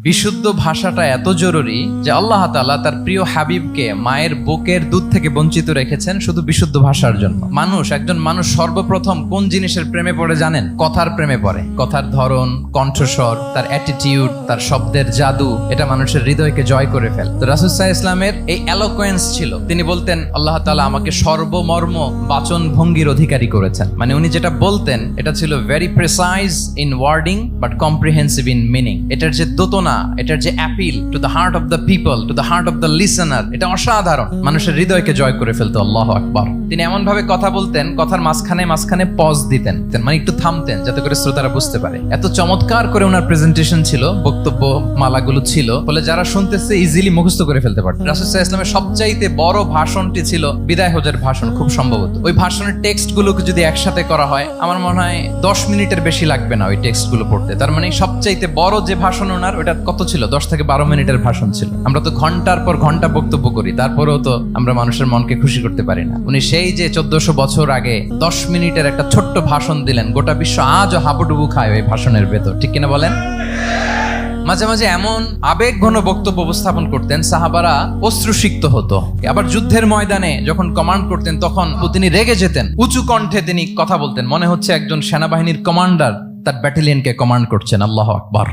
বিশুদ্ধ ভাষাটা এত জরুরি যে আল্লাহ তাআলা তার প্রিয় হাবিবকে মায়ের বুকের দুধ থেকে বঞ্চিত রেখেছেন শুধু বিশুদ্ধ ভাষার জন্য। একজন মানুষ সর্বপ্রথম কোন জিনিসের প্রেমে পড়ে জানেন? কথার প্রেমে পড়ে। কথার ধরন, কণ্ঠস্বর, তার অ্যাটিটিউড, তার শব্দের জাদু, এটা মানুষের হৃদয়কে জয় করে ফেলে। তো রাসূল সাল্লাল্লাহু আলাইহি ওয়াসাল্লামের এই এলোকোয়েন্স ছিল। তিনি বলতেন আল্লাহ তাআলা আমাকে সর্বমর্ম বাচন ভঙ্গির অধিকারী করেছেন। মানে উনি যেটা বলতেন এটা ছিল very precise in wording but comprehensive in meaning. এটার যে দোতনা, এটার যে appeal to the heart of the people, to the heart of the listener, এটা অসাধারণ। মানুষের হৃদয়কে জয় করে ফেলতো। আল্লাহু আকবার। তিনি এমন ভাবে কথা বলতেন, কথার মাঝখানে পজ দিতেন, মানে একটু থামতেন যাতে করে শ্রোতারা বুঝতে পারে। এত চমৎকার করে ওনার প্রেজেন্টেশন ছিল, বক্তব্য মালাগুলো ছিল, ফলে যারা শুনতেছে ইজিলি মুখস্থ করে ফেলতে পারত। রাসূল সাল্লাল্লাহু আলাইহি ওয়াসাল্লামের সবচাইতে বড় ভাষণটি ছিল বিদায় হজের ভাষণ, খুব সম্ভবত। ওই ভাষণের টেক্সট গুলোকে যদি একসাথে করা হয়, আমার মনে হয় 10 মিনিটের বেশি লাগবে না ওই টেক্সট গুলো পড়তে। তার মানে সবচাইতে বড় যে ভাষণ ওনার, ওটা কত ছিল? 10 থেকে 12 মিনিটের ভাষণ ছিল। আমরা তো ঘন্টার পর ঘন্টা বক্তব্য করি, তারপরেও তো আমরা মানুষের মনকে খুশি করতে পারি না। উনি সেই যে 1400 বছর আগে 10 মিনিটের একটা ছোট্ট ভাষণ দিলেন, গোটা বিশ্ব আজও হাবুডুবু খায় ওই ভাষণের ভেতর, ঠিক কিনা বলেন? মাঝে মাঝে এমন আবেগঘন বক্তব্য উপস্থাপন করতেন, সাহাবারা অশ্রুসিক্ত হতো। আবার যুদ্ধের ময়দানে যখন কমান্ড করতেন, তখন তিনি রেগে যেতেন। উঁচু কণ্ঠে তিনি কথা বলতেন, মনে হচ্ছে একজন সেনাবাহিনীর কমান্ডার তার ব্যাটালিয়নকে কমান্ড করছেন। আল্লাহু আকবার।